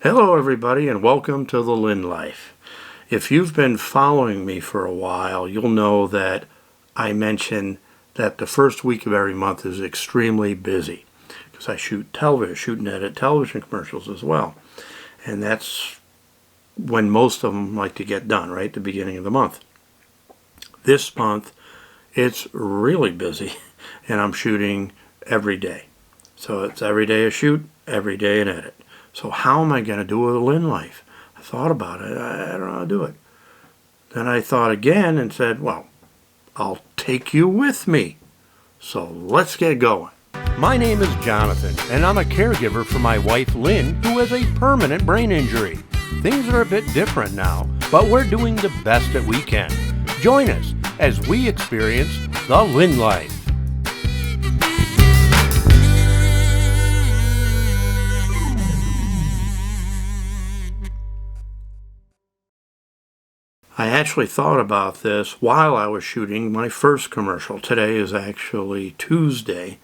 Hello everybody and welcome to the Lynne Life. If you've been following me for a while, you'll know that I mention that the first week of every month is extremely busy because I shoot and edit television commercials as well. And that's when most of them like to get done, right at the beginning of the month. This month, it's really busy and I'm shooting every day. So it's every day a shoot, every day an edit. So how am I going to do a Lynne Life? I thought about it. I don't know how to do it. Then I thought again and said, well, I'll take you with me. So let's get going. My name is Jonathan, and I'm a caregiver for my wife Lynn, who has a permanent brain injury. Things are a bit different now, but we're doing the best that we can. Join us as we experience the Lynne Life. I actually thought about this while I was shooting my first commercial. Today is actually Tuesday,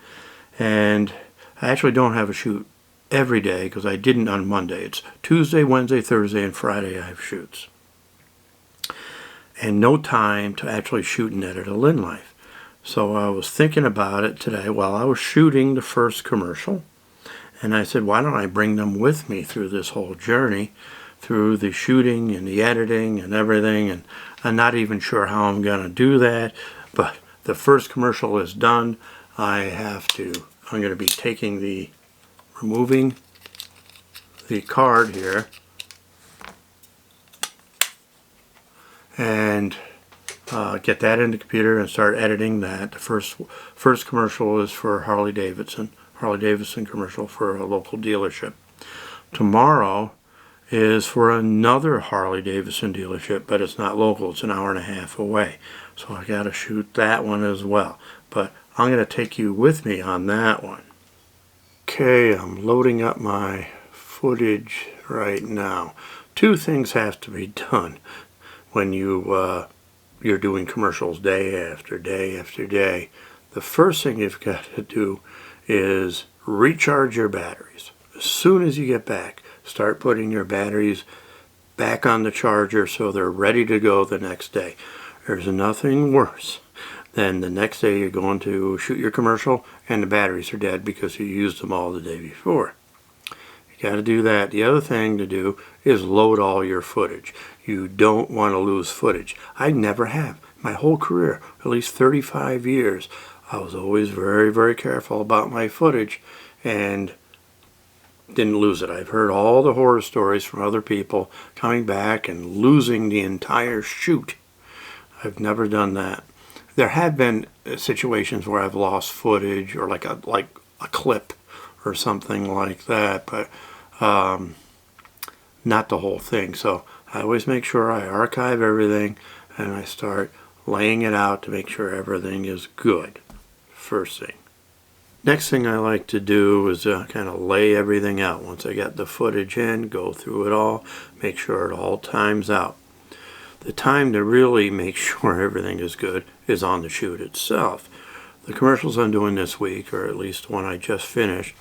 and I actually don't have a shoot every day because I didn't on Monday. It's Tuesday, Wednesday, Thursday, and Friday I have shoots. And no time to actually shoot and edit a Lynne Life. So I was thinking about it today while I was shooting the first commercial, and I said, why don't I bring them with me through this whole journey, through the shooting and the editing and everything, and I'm not even sure how I'm going to do that, but the first commercial is done. I'm going to be removing the card here and get that in the computer and start editing that. The first commercial is for Harley Davidson commercial for a local dealership. Tomorrow is for another Harley Davidson dealership, but it's not local. It's an hour and a half away. So I got to shoot that one as well. But I'm going to take you with me on that one. Okay, I'm loading up my footage right now. Two things have to be done when you're doing commercials day after day after day. The first thing you've got to do is recharge your batteries. As soon as you get back, start putting your batteries back on the charger so they're ready to go the next day. There's nothing worse than the next day you're going to shoot your commercial and the batteries are dead because you used them all the day before. You got to do that. The other thing to do is load all your footage. You don't want to lose footage. I never have. My whole career, at least 35 years, I was always very, very careful about my footage and didn't lose it. I've heard all the horror stories from other people coming back and losing the entire shoot. I've never done that. There have been situations where I've lost footage or like a clip or something like that, but not the whole thing. So I always make sure I archive everything and I start laying it out to make sure everything is good. First thing. Next thing I like to do is kind of lay everything out. Once I get the footage in, go through it all, make sure it all times out. The time to really make sure everything is good is on the shoot itself. The commercials I'm doing this week, or at least one I just finished,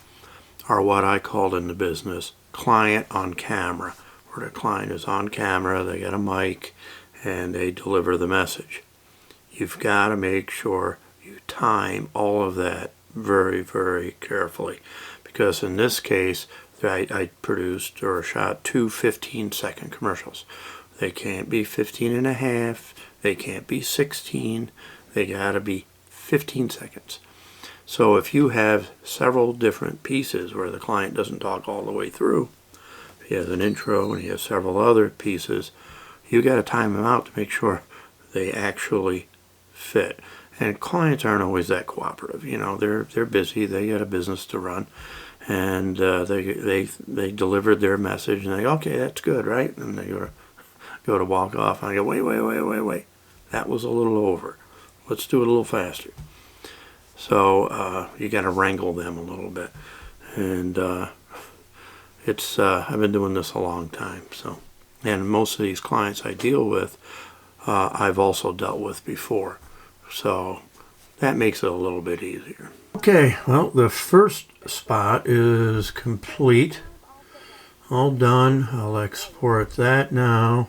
are what I called in the business client on camera, where the client is on camera, they get a mic, and they deliver the message. You've got to make sure you time all of that very, very carefully, because in this case I produced or shot two 15-second commercials. They can't be 15 and a half, they can't be 16, they gotta be 15 seconds. So if you have several different pieces where the client doesn't talk all the way through, he has an intro and he has several other pieces, you gotta time them out to make sure they actually fit. And clients aren't always that cooperative. You know, they're busy. They got a business to run, and they delivered their message, and they go, okay, that's good, right? And they go to walk off, and I go, wait, that was a little over. Let's do it a little faster. So you got to wrangle them a little bit, and I've been doing this a long time. So, and most of these clients I deal with, I've also dealt with before. So that makes it a little bit easier. Okay, well, the first spot is complete. all done. I'll export that now,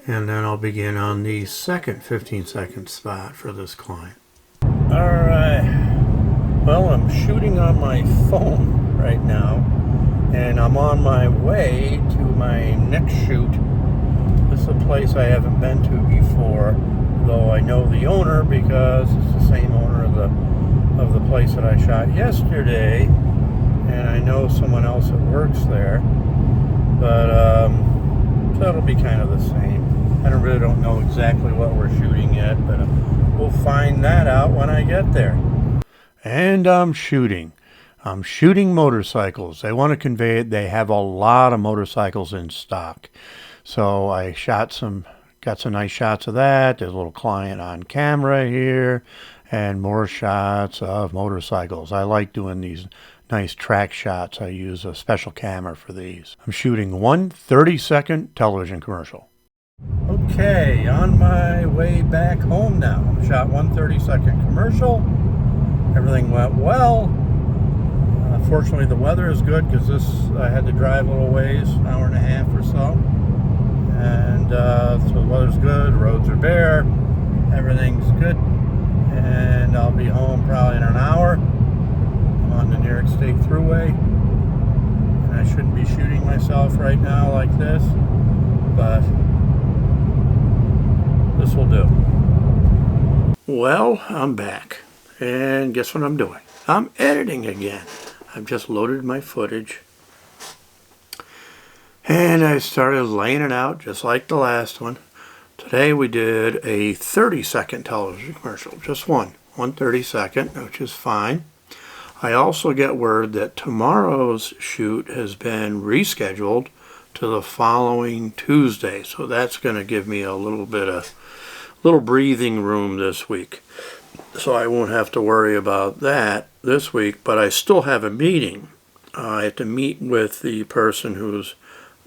and then I'll begin on the second 15-second spot for this client. Alright, well, I'm shooting on my phone right now, and I'm on my way to my next shoot. This is a place I haven't been to before, though I know the owner because it's the same owner of the place that I shot yesterday, and I know someone else that works there, but so that'll be kind of the same. I really don't know exactly what we're shooting yet, but we'll find that out when I get there. And I'm shooting motorcycles. They want to convey it. They have a lot of motorcycles in stock. So I got some nice shots of that. There's a little client on camera here, and more shots of motorcycles. I like doing these nice track shots. I use a special camera for these. I'm shooting one 30-second television commercial. Okay, on my way back home now. Shot one 30-second commercial. Everything went well. Fortunately, the weather is good because I had to drive a little ways, an hour and a half or so. And so the weather's good, roads are bare, everything's good. And I'll be home probably in an hour. I'm on the New York State Thruway. And I shouldn't be shooting myself right now like this, but this will do. Well, I'm back. And guess what I'm doing? I'm editing again. I've just loaded my footage. And I started laying it out just like the last one. Today we did a 30-second television commercial. Just one 30-second, which is fine. I also get word that tomorrow's shoot has been rescheduled to the following Tuesday. So that's going to give me a little breathing room this week. So I won't have to worry about that this week, but I still have a meeting. I have to meet with the person who's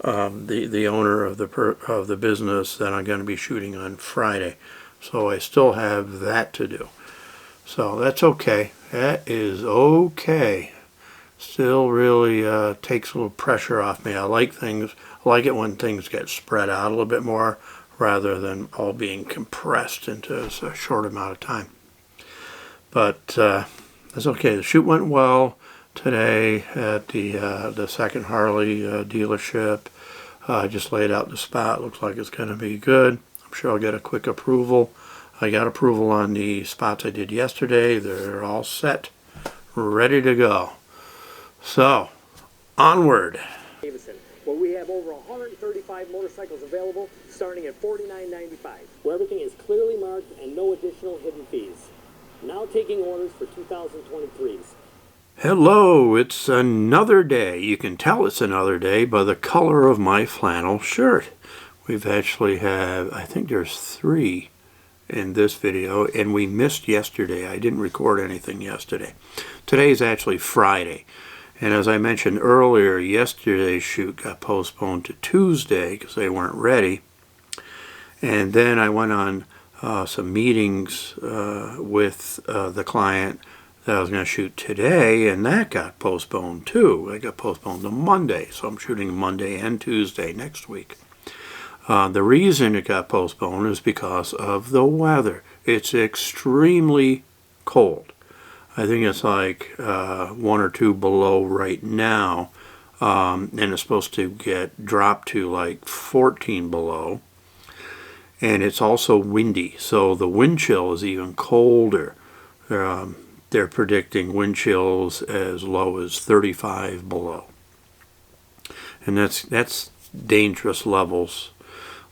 the owner of the business that I'm going to be shooting on Friday. So I still have that to do. So that's okay. That is okay. Still really takes a little pressure off me. I like it when things get spread out a little bit more rather than all being compressed into a short amount of time. But that's okay. The shoot went well today at the second Harley dealership. I just laid out the spot. Looks like it's going to be good. I'm sure I'll get a quick approval. I got approval on the spots I did yesterday. They're all set, ready to go. So, onward. Davidson, where we have over 135 motorcycles available, starting at $49.95, where everything is clearly marked and no additional hidden fees. Now taking orders for 2023s. Hello, it's another day. You can tell it's another day by the color of my flannel shirt. We've actually have, I think there's 3 in this video, and we missed yesterday. I didn't record anything yesterday. Today's actually Friday. And as I mentioned earlier, yesterday's shoot got postponed to Tuesday because they weren't ready. And then I went on some meetings with the client that I was going to shoot today, and that got postponed too. It got postponed to Monday, so I'm shooting Monday and Tuesday next week. The reason it got postponed is because of the weather. It's extremely cold. I think it's like 1 or 2 below right now, and it's supposed to get dropped to like 14 below. And it's also windy, so the wind chill is even colder. They're predicting wind chills as low as 35 below. And that's dangerous levels.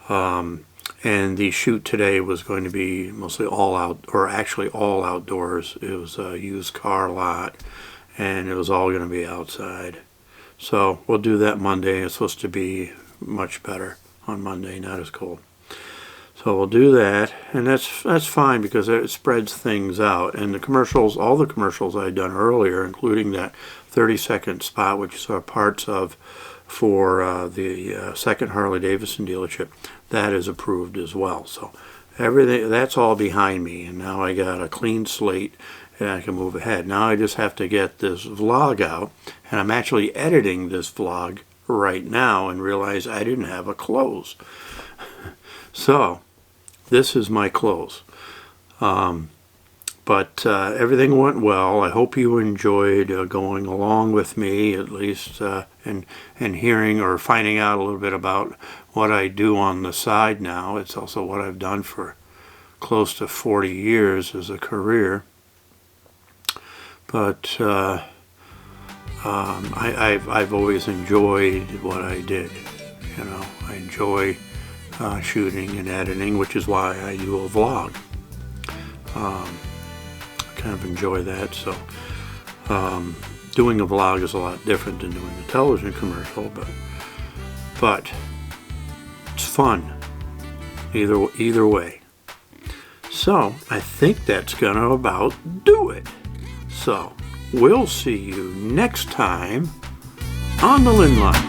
And the shoot today was going to be mostly all out, or actually all outdoors. It was a used car lot, and it was all going to be outside. So we'll do that Monday. It's supposed to be much better on Monday, not as cold. So we'll do that, and that's fine because it spreads things out. And the commercials, all the commercials I'd done earlier, including that 30-second spot, which saw parts of for the second Harley Davidson dealership, that is approved as well. So everything, that's all behind me, and now I got a clean slate and I can move ahead. Now I just have to get this vlog out, and I'm actually editing this vlog right now and realize I didn't have a close. So this is my close. But everything went well. I hope you enjoyed going along with me, at least, and hearing or finding out a little bit about what I do on the side now. It's also what I've done for close to 40 years as a career. But I've always enjoyed what I did. You know, I enjoy shooting and editing, which is why I do a vlog. Kind of enjoy that. So doing a vlog is a lot different than doing a television commercial, but it's fun either way. So I think that's gonna about do it. So we'll see you next time on the Lynne Life.